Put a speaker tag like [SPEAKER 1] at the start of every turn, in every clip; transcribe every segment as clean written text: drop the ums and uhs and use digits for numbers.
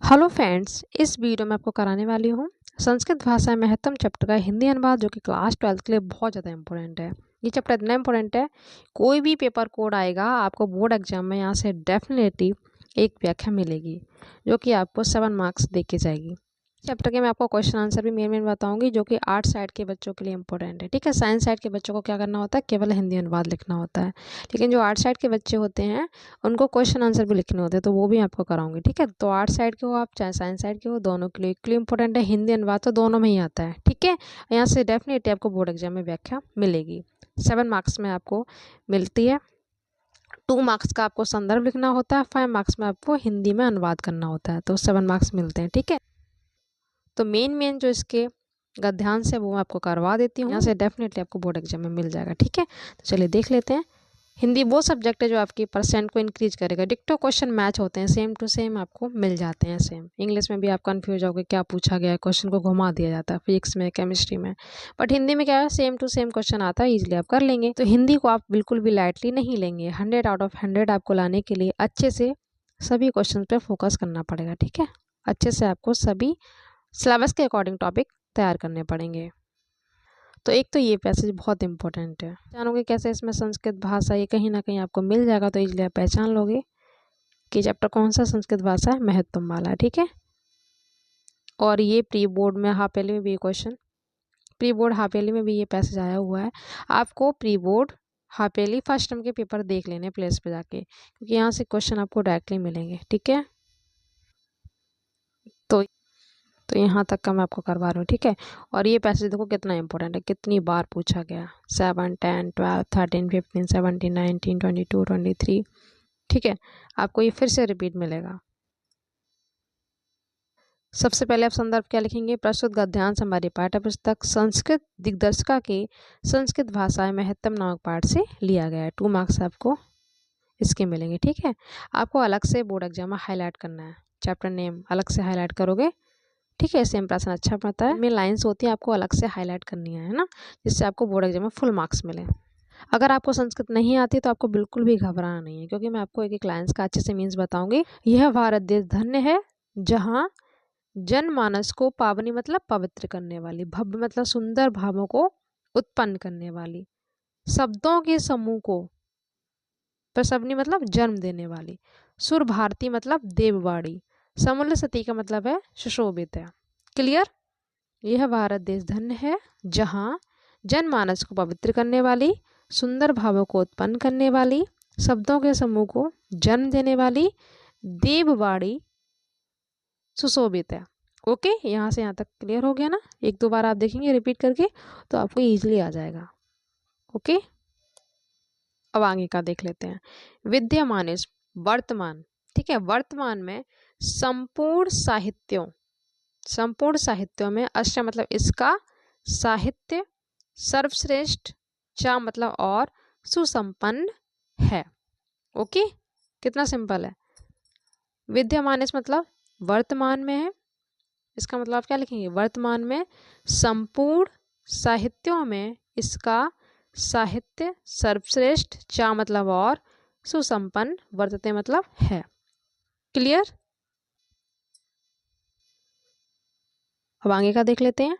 [SPEAKER 1] Hello friends, इस video में आपको कराने वाली हूँ संस्कृत भाषा में महत्तम चैप्टर का हिंदी अनुवाद, जो कि क्लास 12 के लिए बहुत ज़्यादा इंपॉर्टेंट है। ये चैप्टर इतना इंपॉर्टेंट है, कोई भी पेपर कोड आएगा आपको बोर्ड एग्जाम में, यहाँ से डेफिनेटली एक व्याख्या मिलेगी जो कि आपको 7 मार्क्स दे के जाएगी। चैप्टर के मैं आपको क्वेश्चन आंसर भी मेन बताऊंगी, जो कि आर्ट साइड के बच्चों के लिए इंपॉर्टेंट है। ठीक है, साइंस साइड के बच्चों को क्या करना होता है, केवल हिंदी अनुवाद लिखना होता है। लेकिन जो आर्ट साइड के बच्चे होते हैं उनको क्वेश्चन आंसर भी लिखने होते हैं, तो वो भी आपको कराऊंगी। ठीक है, तो आर्ट साइड के हो आप चाहे साइंस साइड के हो, दोनों के लिए इक्वली इंपॉर्टेंट है। हिंदी अनुवाद तो दोनों में ही आता है। ठीक है, यहाँ से डेफिनेटली आपको बोर्ड एग्जाम में व्याख्या मिलेगी। 7 मार्क्स में आपको मिलती है। 2 मार्क्स का आपको संदर्भ लिखना होता है, 5 मार्क्स में आपको हिंदी में अनुवाद करना होता है, तो 7 मार्क्स मिलते हैं। ठीक है, तो मेन जो इसके गद्यांश है वो मैं आपको करवा देती हूँ। यहाँ से डेफिनेटली आपको बोर्ड एग्जाम में मिल जाएगा। ठीक है, तो चलिए देख लेते हैं। हिंदी वो सब्जेक्ट है जो आपकी परसेंट को इंक्रीज करेगा। डिक्टो क्वेश्चन मैच होते हैं, सेम टू सेम आपको मिल जाते हैं सेम। इंग्लिश में भी आप कंफ्यूज होगे क्या पूछा गया है, क्वेश्चन को घुमा दिया जाता है फिजिक्स में, केमिस्ट्री में, बट हिंदी में क्या है, सेम टू सेम क्वेश्चन आता है, इजीली आप कर लेंगे। तो हिंदी को आप बिल्कुल भी लाइटली नहीं लेंगे। 100 आउट ऑफ 100 आपको लाने के लिए अच्छे से सभी क्वेश्चन पे फोकस करना पड़ेगा। ठीक है, अच्छे से आपको सभी सिलेबस के अकॉर्डिंग टॉपिक तैयार करने पड़ेंगे। तो एक तो ये पैसेज बहुत इंपॉर्टेंट है, जानोगे कैसे इसमें संस्कृत भाषा, ये कहीं ना कहीं आपको मिल जाएगा, तो इसलिए आप पहचान लोगे कि चैप्टर कौन सा संस्कृत भाषा है, महत्तम वाला है। ठीक है, और ये प्री बोर्ड में हाफ ईयरली में भी question, pre board half yearly में भी ये पैसेज आया हुआ है। आपको pre board half yearly first term के पेपर देख लेने प्लेस पे जाके, क्योंकि यहाँ से क्वेश्चन आपको डायरेक्टली मिलेंगे। ठीक है, तो यहाँ तक का मैं आपको करवा रही हूँ। ठीक है, और ये पैसेज देखो कितना इंपॉर्टेंट है, कितनी बार पूछा गया, 7, 10, 12, 13, 15, 17, 19, 22, 23। ठीक है, आपको ये फिर से रिपीट मिलेगा। सबसे पहले आप संदर्भ क्या लिखेंगे, प्रस्तुत गद्यांश हमारी पाठ्य पुस्तक संस्कृत दिग्दर्शिका के संस्कृत भाषा में महत्तम नामक पाठ से लिया गया है। 2 मार्क्स आपको इसके मिलेंगे। ठीक है, आपको अलग से बोर्ड एग्जाम में हाईलाइट करना है, चैप्टर नेम अलग से हाईलाइट करोगे। ठीक है, इससे इंप्रेशन अच्छा पड़ता है। इनमें लाइंस होती है, आपको अलग से हाईलाइट करनी है ना, जिससे आपको बोर्ड एग्जाम में फुल मार्क्स मिले। अगर आपको संस्कृत नहीं आती तो आपको बिल्कुल भी घबराना नहीं है, क्योंकि मैं आपको एक एक लाइंस का अच्छे से मीन्स बताऊंगी। यह भारत देश धन्य है जहाँ जनमानस को पावनी मतलब पवित्र करने वाली, भव्य मतलब सुंदर भावों को उत्पन्न करने वाली, शब्दों के समूह को, प्रसवनी मतलब जन्म देने वाली, सुर भारती मतलब देववाड़ी, समूल्य सती का मतलब है सुशोभित है। क्लियर, यह भारत देश धन्य है जहाँ जनमानस को पवित्र करने वाली, सुंदर भावों को उत्पन्न करने वाली, शब्दों के समूह को जन्म देने वाली, देववाड़ी सुशोभित है। ओके, यहाँ से यहाँ तक क्लियर हो गया ना। 1-2 बार आप देखेंगे रिपीट करके तो आपको इजीली आ जाएगा। ओके, अब आगे का देख लेते हैं। विद्यमान वर्तमान। ठीक है, वर्तमान में संपूर्ण साहित्यों में अष्ट मतलब इसका, साहित्य सर्वश्रेष्ठ, चा मतलब और, सुसंपन्न है। ओके, कितना सिंपल है। विद्यमान मतलब वर्तमान में है, इसका मतलब आप क्या लिखेंगे, वर्तमान में संपूर्ण साहित्यों में इसका साहित्य सर्वश्रेष्ठ, चा मतलब और, सुसंपन्न वर्तते मतलब है। क्लियर, अब आगे का देख लेते हैं।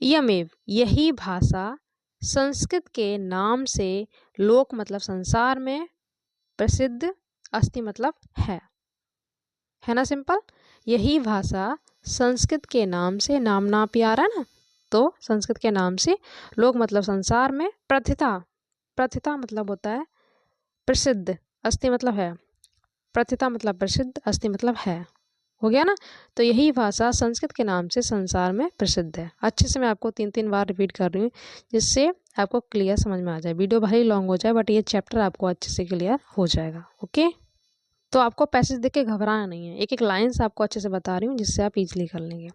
[SPEAKER 1] यमेव यही भाषा संस्कृत के नाम से लोक मतलब संसार में प्रसिद्ध, अस्ति मतलब है ना। सिंपल, यही भाषा संस्कृत के नाम से, नाम ना प्यारा ना, तो संस्कृत के नाम से, लोक मतलब संसार में, प्रथिता मतलब होता है प्रसिद्ध, अस्ति मतलब है, प्रथिता मतलब प्रसिद्ध, अस्ति मतलब है। हो गया ना, तो यही भाषा संस्कृत के नाम से संसार में प्रसिद्ध है। अच्छे से मैं आपको 3-3 बार रिपीट कर रही हूँ, जिससे आपको क्लियर समझ में आ जाए। वीडियो भले ही लॉन्ग हो जाए, बट ये चैप्टर आपको अच्छे से क्लियर हो जाएगा। ओके, तो आपको पैसेज देख के घबराना नहीं है, एक एक लाइन्स आपको अच्छे से बता रही हूँ, जिससे आप इजीली कर लेंगे।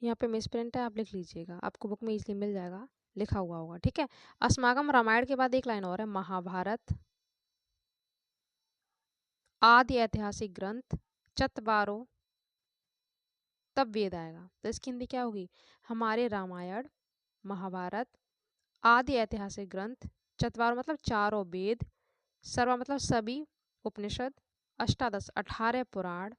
[SPEAKER 1] यहाँ पे मिस प्रिंट है, आप लिख लीजिएगा, आपको बुक में इजीली मिल जाएगा, लिखा हुआ होगा। ठीक है, अस्माकम रामायण के बाद एक लाइन और है, महाभारत आदि ऐतिहासिक ग्रंथ चतवारो, तब वेद आएगा, तो इसकी हिंदी क्या होगी, हमारे रामायण, महाभारत आदि ऐतिहासिक ग्रंथ, चतवारो मतलब चारों वेद, सर्व मतलब सभी उपनिषद, अष्टादश 18 पुराण,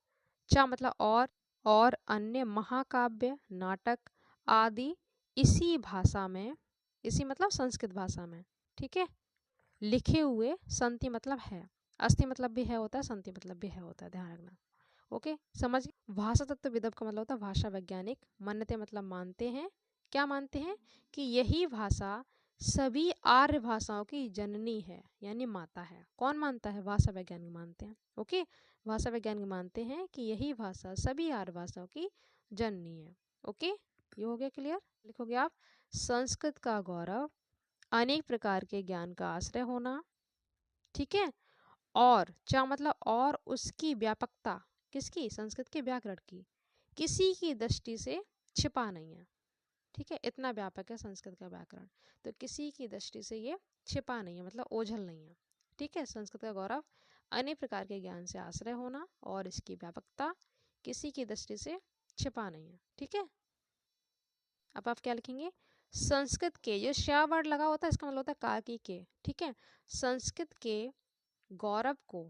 [SPEAKER 1] चा मतलब और अन्य महाकाव्य नाटक आदि इसी भाषा में, इसी मतलब संस्कृत भाषा में, ठीक है, लिखे हुए, संति मतलब है, अस्थि मतलब भी है होता है, संति मतलब भी है होता है, ध्यान रखना। ओके, समझ। भाषा तत्व विदव का मतलब होता है भाषा वैज्ञानिक। मान्यते मतलब मानते हैं, क्या मानते हैं कि यही भाषा सभी आर्य भाषाओं की जननी है, यानी माता है। कौन मानता है? भाषा वैज्ञानिक मानते हैं। ओके, भाषा वैज्ञानिक मानते हैं कि यही भाषा सभी आर्य भाषाओं की जननी है। ओके, ये हो गया क्लियर। लिखोगे आप, संस्कृत का गौरव, अनेक प्रकार के ज्ञान का आश्रय होना, ठीक है, और चा मतलब और उसकी व्यापकता, किसकी? संस्कृत के व्याकरण की, किसी की दृष्टि से छिपा नहीं है, ठीक है, इतना व्यापक है संस्कृत का व्याकरण, तो किसी की दृष्टि से ये छिपा नहीं है, मतलब ओझल नहीं है, ठीक है। संस्कृत का गौरव, अनेक प्रकार के ज्ञान से आश्रय होना, और इसकी व्यापकता, किसी की दृष्टि से छिपा नहीं है, ठीक है। अब आप क्या लिखेंगे? संस्कृत के, जो श्या वर्ड लगा होता है इसका मतलब होता है का की के, ठीक है। संस्कृत के गौरव को,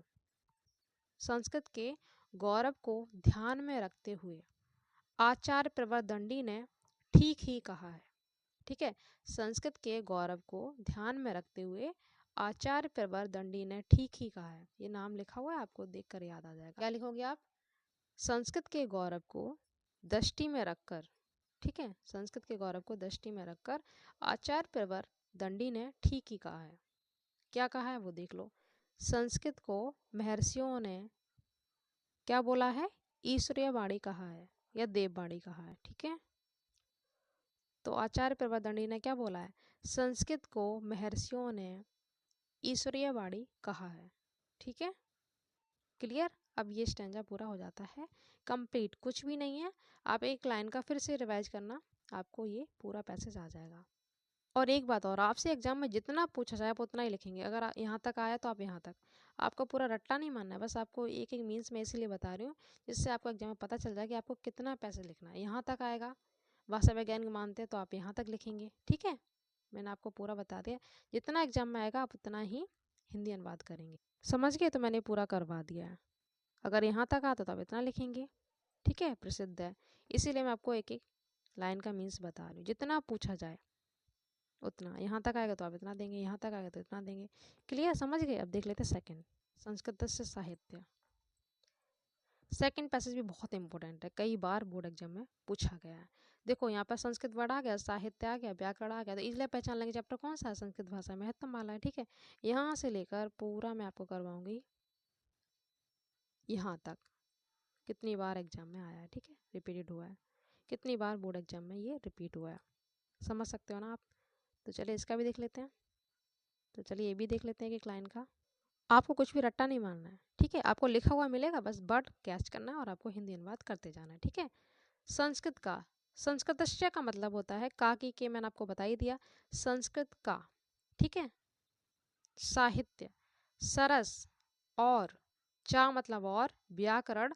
[SPEAKER 1] संस्कृत के गौरव को ध्यान में रखते हुए आचार्य प्रवर दंडी ने ठीक ही कहा है, ठीक है। संस्कृत के गौरव को ध्यान में रखते हुए आचार्य प्रवर दंडी ने ठीक ही कहा है। ये नाम लिखा हुआ है, आपको देखकर याद आ जाएगा। क्या लिखोगे आप? संस्कृत के गौरव को दृष्टि में रखकर, ठीक है, संस्कृत के गौरव को दृष्टि में रखकर आचार्य प्रवर दंडी ने ठीक ही कहा है। क्या कहा है वो देख लो। संस्कृत को महर्षियों ने क्या बोला है? ईश्वरीय वाणी कहा है या देववाणी कहा है, ठीक है। तो आचार्य प्रवर दंडी ने क्या बोला है? संस्कृत को महर्षियों ने ईश्वरीय वाणी कहा है, ठीक है, क्लियर। अब ये स्टैंजा पूरा हो जाता है कंप्लीट, कुछ भी नहीं है। आप एक लाइन का फिर से रिवाइज करना, आपको ये पूरा पैसेज आ जाएगा। और एक बात और, आपसे एग्जाम में जितना पूछा जाए आप उतना ही लिखेंगे। अगर यहाँ तक आया तो आप यहाँ तक, आपको पूरा रट्टा नहीं मानना है, बस आपको एक एक मीन्स में इसीलिए बता रही हूँ जिससे आपको एग्जाम में पता चल जाए कि आपको कितना पैसेज लिखना है। यहाँ तक आएगा, भाषा वैज्ञानिक मानते हैं तो आप यहाँ तक लिखेंगे, ठीक है। मैंने आपको पूरा बता दिया, जितना एग्जाम में आएगा आप उतना ही हिंदी अनुवाद करेंगे, समझ गए। तो मैंने पूरा करवा दिया है। अगर यहाँ तक आता तो आप इतना लिखेंगे, ठीक है, प्रसिद्ध है। इसीलिए मैं आपको एक एक लाइन का मीन्स बता रही हूँ, जितना पूछा जाए उतना। यहाँ तक आएगा तो आप इतना देंगे, यहाँ तक आएगा तो इतना देंगे, क्लियर, समझ गए। अब देख लेते हैं सेकंड, संस्कृत से साहित्य। सेकंड पैसेज भी बहुत इंपॉर्टेंट है, कई बार बोर्ड एग्जाम में पूछा गया है। देखो यहाँ पर संस्कृत वर्ड आ गया, साहित्य आ गया, व्याकरण आ गया, तो इसलिए पहचान लेंगे चैप्टर कौन सा है, संस्कृत भाषा महत्वमाला है, ठीक है। यहाँ से लेकर पूरा मैं आपको करवाऊंगी यहाँ तक, कितनी बार एग्जाम में आया है, ठीक है, रिपीटेड हुआ है, कितनी बार बोर्ड एग्जाम में ये रिपीट हुआ है, समझ सकते हो ना आप। तो चलिए इसका भी देख लेते हैं। तो चलिए ये भी देख लेते हैं कि क्लाइंट का, आपको कुछ भी रट्टा नहीं मारना है, ठीक है। आपको लिखा हुआ मिलेगा, बस वर्ड कैच करना है और आपको हिंदी अनुवाद करते जाना है, ठीक है। संस्कृत का, संस्कृतस्य का मतलब होता है का की के, मैंने आपको बता ही दिया। संस्कृत का, ठीक है, साहित्य, सरस, और चा मतलब और, व्याकरण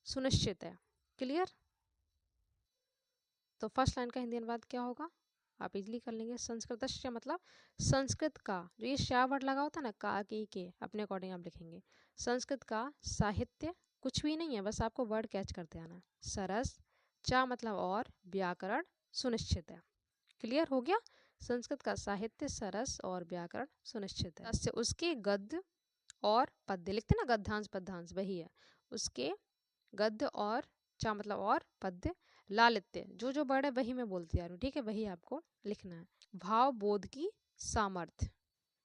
[SPEAKER 1] सुनिश्चित है, क्लियर। तो फर्स्ट लाइन का हिंदी अनुवाद क्या होगा, आप इजली कर लेंगे। संस्कृतस्य मतलब संस्कृत का, जो ये श्या वर्ड लगा होता है ना का की के, अपने अकॉर्डिंग आप लिखेंगे। संस्कृत का साहित्य, कुछ भी नहीं है, बस आपको वर्ड कैच करते आना। सरस, चा मतलब और, व्याकरण सुनिश्चित है, क्लियर हो गया। संस्कृत का साहित्य सरस और व्याकरण सुनिश्चित है। तस्य उसके गद्य और पद्य, लिखते ना गद्यांश पद्यांश, वही है। उसके गद्य और, चा मतलब और, पद्य, लालित्य, जो जो वर्ड है वही मैं बोलती आ रही हूँ, ठीक है, वही आपको लिखना है। भाव बोध की सामर्थ्य,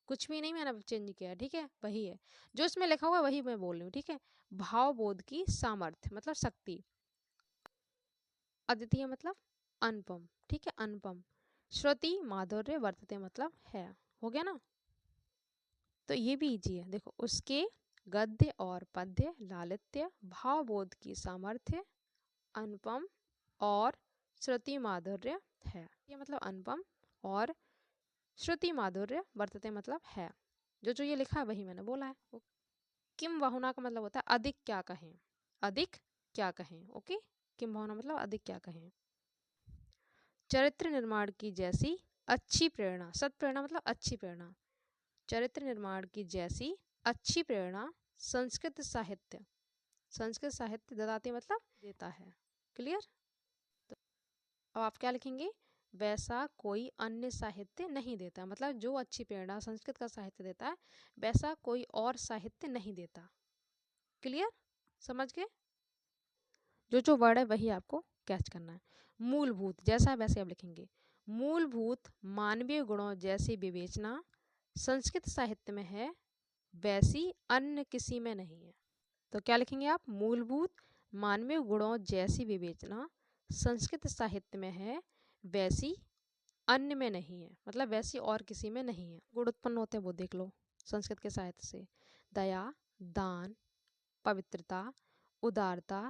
[SPEAKER 1] कुछ भी नहीं मैंने चेंज किया, ठीक है, वही है जो इसमें लिखा हुआ है, वही मैं बोल रही हूँ, ठीक है। भाव बोध की सामर्थ्य मतलब शक्ति, अद्वितीय मतलब अनुपम, ठीक है, अनुपम। श्रुति माधुर्य वर्तते मतलब है, हो गया ना। तो ये भी इजी है, देखो उसके गद्य और पद्य, लालित्य, भावबोध की सामर्थ्य, अनुपम और श्रुति माधुर्य है। ये मतलब अनुपम और श्रुति माधुर्य वर्तते मतलब है, जो जो ये लिखा है वही मैंने बोला है। किम बहुना का मतलब होता है अधिक क्या कहें, अधिक क्या कहें, ओके। किम बहुना मतलब अधिक क्या कहें। चरित्र निर्माण की जैसी अच्छी प्रेरणा, सत्प्रेरणा मतलब अच्छी प्रेरणा, चरित्र निर्माण की जैसी अच्छी प्रेरणा संस्कृत साहित्य संस्कृत साहित्य ददाति मतलब देता है। क्लियर। तो अब आप क्या लिखेंगे, वैसा कोई अन्य साहित्य नहीं देता, मतलब जो अच्छी प्रेरणा संस्कृत का साहित्य देता है वैसा कोई और साहित्य नहीं देता। क्लियर, समझ गए। जो वर्ड है वही आपको कैच करना है। मूलभूत जैसा है वैसे आप लिखेंगे। मूलभूत मानवीय गुणों जैसी विवेचना संस्कृत साहित्य में है, वैसी अन्य किसी में नहीं है। तो क्या लिखेंगे आप, मूलभूत मानवीय गुणों जैसी विवेचना संस्कृत साहित्य में है, वैसी अन्य में नहीं है, मतलब वैसी और किसी में नहीं है। गुण उत्पन्न होते हैं वो देख लो संस्कृत के साहित्य से। दया, दान, पवित्रता, उदारता,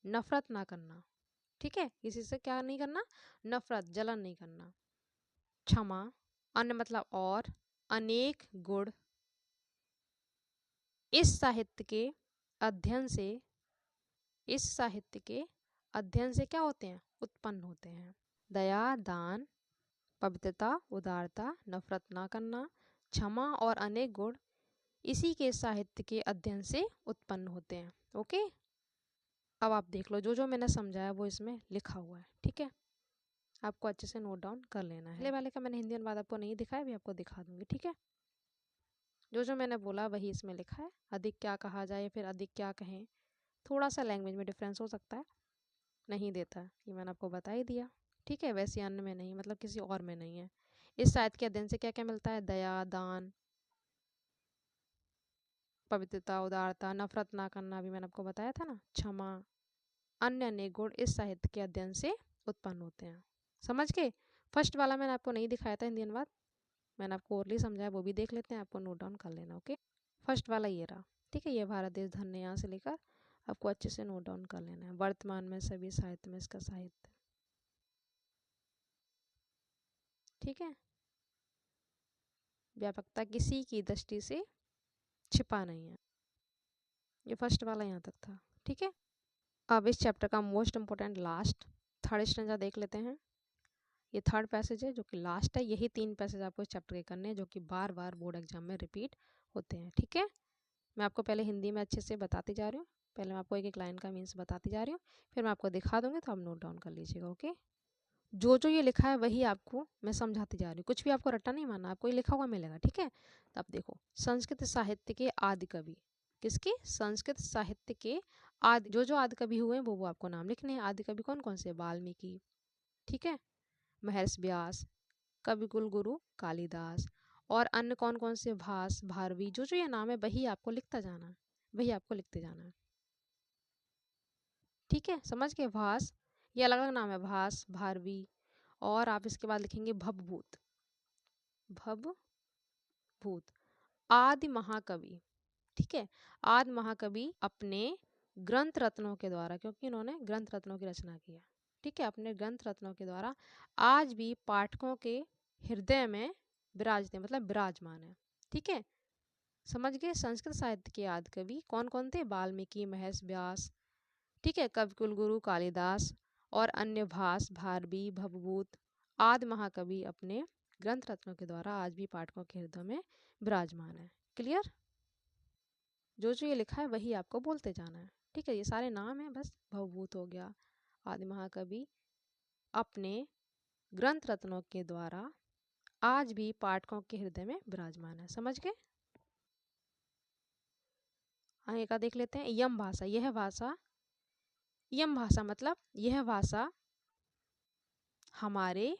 [SPEAKER 1] नफरत ना करना। ठीक है, किसी से क्या नहीं करना, नफरत, जलन नहीं करना। क्षमा, अन्य मतलब और, अनेक गुण इस साहित्य के अध्ययन से, इस साहित्य के अध्ययन से क्या होते हैं, उत्पन्न होते हैं। दया, दान, पवित्रता, उदारता, नफरत ना करना, क्षमा और अनेक गुण इसी के साहित्य के अध्ययन से उत्पन्न होते हैं। ओके, अब आप देख लो जो मैंने समझाया वो इसमें लिखा हुआ है। ठीक है, आपको अच्छे से नोट डाउन कर लेना है। पहले वाले का मैंने हिंदी अनुवाद आपको नहीं दिखाया, भी आपको दिखा दूंगी। ठीक है, जो मैंने बोला वही इसमें लिखा है। अधिक क्या कहा जाए फिर अधिक क्या कहें, थोड़ा सा लैंग्वेज में डिफरेंस हो सकता है, नहीं देता ये मैंने आपको बता ही दिया। ठीक है, वैसे अन्य में नहीं, मतलब किसी और में नहीं है। इस साहित्य के अध्ययन से क्या क्या मिलता है, दया, दान, पवित्रता, उदारता, नफरत ना करना, भी मैंने आपको बताया था ना, क्षमा, अन्य अनेक गुण इस साहित्य के अध्ययन से उत्पन्न होते हैं। समझ गए। फर्स्ट वाला मैंने आपको नहीं दिखाया था हिंदी अनुवाद, मैंने आपको ओरली समझाया, वो भी देख लेते हैं, आपको नोट डाउन कर लेना। ओके, फर्स्ट वाला ये रहा। ठीक है, ये भारत देश धन्य, यहाँ से लेकर आपको अच्छे से नोट डाउन कर लेना है। वर्तमान में सभी साहित्य में इसका साहित्य। ठीक है, व्यापकता किसी की दृष्टि से छिपा नहीं है। ये फर्स्ट वाला यहाँ तक था। ठीक है, अब इस चैप्टर का most important last third stanza देख लेते हैं। ये थर्ड पैसेज है जो कि लास्ट है। यही 3 पैसेज आपको इस चैप्टर के करने हैं जो कि बार बार बोर्ड एग्जाम में रिपीट होते हैं। ठीक है, मैं आपको पहले हिंदी में अच्छे से बताती जा रही हूँ, पहले मैं आपको एक एक लाइन का मीन्स बताती जा रही हूँ, फिर मैं आपको दिखा दूंगी, तो आप नोट डाउन कर लीजिएगा। ओके, जो ये लिखा है वही आपको मैं समझाती जा रही हूँ, कुछ भी आपको रट्टा नहीं मानना, आपको ये लिखा हुआ मिलेगा। ठीक है, तो आप देखो, संस्कृत साहित्य के आदि कवि, किसके, संस्कृत साहित्य के आदि, जो आदि कवि हुए हैं वो आपको नाम लिखने हैं। आदि कवि कौन कौन से, वाल्मीकि, ठीक है, महर्षि व्यास, कविकुल गुरु कालिदास, और अन्य कौन कौन से, भास, भारवी, जो ये नाम है वही आपको लिखता जाना है, वही आपको लिखते जाना है। ठीक है, समझ गए। भास, ये अलग अलग नाम है, भास, भारवी, और आप इसके बाद लिखेंगे भवभूत, भवभूत, आदि महाकवि। ठीक है, आदि महाकवि अपने ग्रंथ रत्नों के द्वारा, क्योंकि इन्होंने ग्रंथ रत्नों की रचना की है। ठीक है, अपने ग्रंथ रत्नों के द्वारा आज भी पाठकों के हृदय में विराजते, मतलब विराजमान है। ठीक है, समझ गए। संस्कृत साहित्य के आदि कवि कौन कौन थे, वाल्मीकि, महर्षि व्यास, ठीक है, कविकुल गुरु कालिदास, और अन्य भास, भारवी, भवभूत, आदि महाकवि अपने ग्रंथ रत्नों के द्वारा आज भी पाठकों के हृदय में विराजमान है। क्लियर, जो ये लिखा है वही आपको बोलते जाना है। ठीक है, ये सारे नाम हैं, बस भवभूत हो गया, आदि महाकवि अपने ग्रंथ रत्नों के द्वारा आज भी पाठकों के हृदय में विराजमान है। समझ गए। आगे का देख लेते हैं। यम भाषा, यह भाषा, यम भाषा मतलब यह भाषा हमारे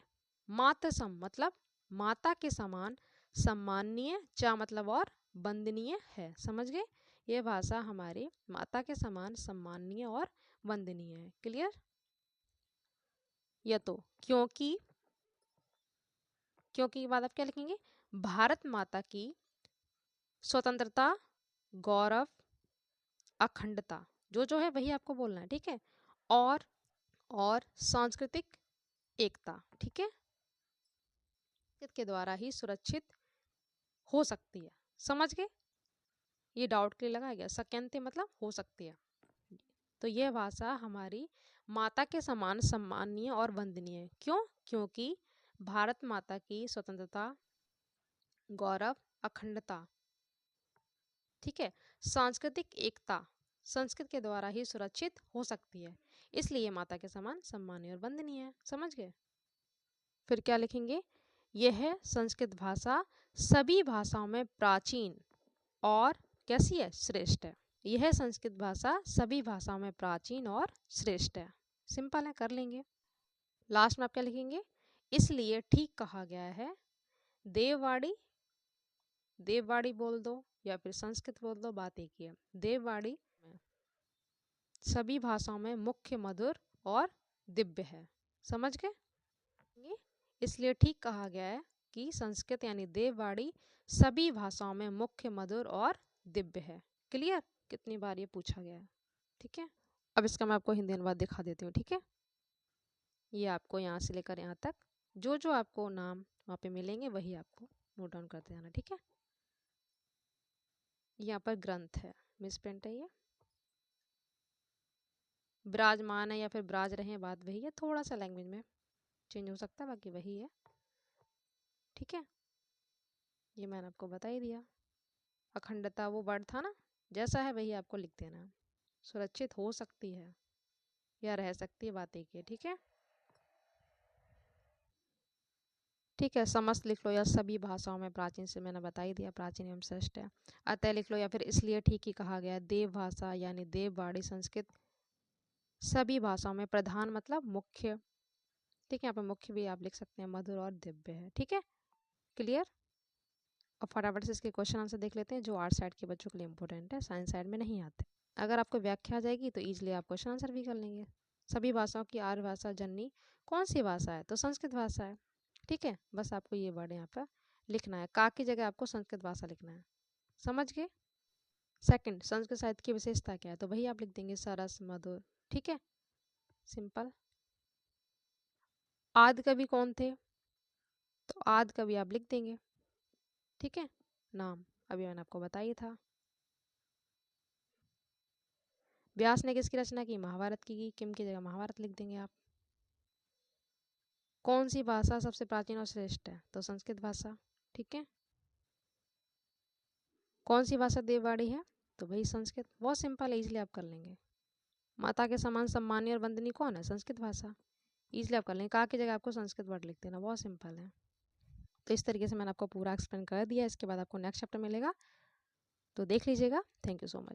[SPEAKER 1] मातृ सम, मतलब माता के समान सम्माननीय, चा मतलब और, वंदनीय है। समझ गए, यह भाषा हमारे माता के समान सम्माननीय और वंदनीय है। क्लियर। या तो क्योंकि, क्योंकि के बाद आप क्या लिखेंगे, भारत माता की स्वतंत्रता, गौरव, अखंडता, जो है वही आपको बोलना है। ठीक है, और सांस्कृतिक एकता, ठीक है, के द्वारा ही सुरक्षित हो सकती है। समझ गए, ये डाउट के लिए लगाया गया, शक्यंते मतलब हो सकती है। तो यह भाषा हमारी माता के समान सम्माननीय और वंदनीय है। क्यों, क्योंकि भारत माता की स्वतंत्रता, गौरव, अखंडता, ठीक है, सांस्कृतिक एकता, संस्कृत के द्वारा ही सुरक्षित हो सकती है, इसलिए माता के समान सम्मानीय और वंदनीय है। समझ गए? फिर क्या लिखेंगे? यह संस्कृत भाषा सभी भाषाओं में प्राचीन और कैसी है? श्रेष्ठ है। यह संस्कृत भाषा सभी भाषाओं में प्राचीन और श्रेष्ठ है। सिंपल है, कर लेंगे। लास्ट में आप क्या लिखेंगे? इसलिए ठीक कहा गया है। देववाड़ी, देववाड़ी बोल दो या फिर संस्कृत बोल दो, बात एक ही है। देववाड़ी सभी भाषाओं में मुख्य, मधुर और दिव्य है। समझ गए? इसलिए ठीक कहा गया है कि संस्कृत यानी देववाड़ी सभी भाषाओं में मुख्य, मधुर और दिव्य है। क्लियर? कितनी बार ये पूछा गया है। ठीक है, अब इसका मैं आपको हिंदी अनुवाद दिखा देती हूँ। ठीक है, ये आपको यहाँ से लेकर यहाँ तक जो जो आपको नाम वहाँ पे मिलेंगे वही आपको नोट डाउन करते जाना। ठीक है, यहाँ पर ग्रंथ है, मिसप्रिंट है, ये विराजमान है या फिर ब्राज रहे हैं, बात वही है, थोड़ा सा लैंग्वेज में चेंज हो सकता है, बाकी वही है। ठीक है, ये मैंने आपको बता ही दिया। अखंडता वो वर्ड था ना, जैसा है वही आपको लिख देना है। सुरक्षित हो सकती है या रह सकती है, बात एक ही है। ठीक है, ठीक है, समस्त लिख लो या सभी भाषाओं में प्राचीन से मैंने बता ही दिया, प्राचीन एवं श्रेष्ठ है। अतः लिख लो या फिर इसलिए ठीक ही कहा गया। देव भाषा यानी देववाड़ी संस्कृत सभी भाषाओं में प्रधान मतलब मुख्य। ठीक है, यहाँ पर मुख्य भी आप लिख सकते हैं, मधुर और दिव्य है। ठीक है, क्लियर? और फटाफट से इसके क्वेश्चन आंसर देख लेते हैं जो आर्ट साइड के बच्चों के लिए इंपॉर्टेंट है, साइंस साइड में नहीं आते। अगर आपको व्याख्या आ जाएगी तो ईजिली आप क्वेश्चन आंसर भी कर लेंगे। सभी भाषाओं की आर्य भाषा जननी कौन सी भाषा है? तो संस्कृत भाषा है। ठीक है, बस आपको ये वर्ड यहाँ पर लिखना है, का की जगह आपको संस्कृत भाषा लिखना है। समझ गए? सेकंड, संस्कृत साहित्य की विशेषता क्या है? तो वही आप लिख देंगे, सरस, मधुर। ठीक है, सिंपल। आदि कवि कौन थे? तो आदि कवि आप लिख देंगे। ठीक है, नाम अभी मैंने आपको बताया था। व्यास ने किसकी रचना की? महाभारत की। किम की जगह महाभारत लिख देंगे आप। कौन सी भाषा सबसे प्राचीन और श्रेष्ठ है? तो संस्कृत भाषा। ठीक है, कौन सी भाषा देववाड़ी है? तो वही संस्कृत। बहुत सिंपल है, इजीली आप कर लेंगे। माता के समान सम्मानीय और वंदनीय कौन है? संस्कृत भाषा। इजीली आप कर लेंगे, का की जगह आपको संस्कृत वर्ड लिख देना, बहुत सिंपल है। तो इस तरीके से मैंने आपको पूरा एक्सप्लेन कर दिया। इसके बाद आपको नेक्स्ट चैप्टर मिलेगा, तो देख लीजिएगा। Thank you so much.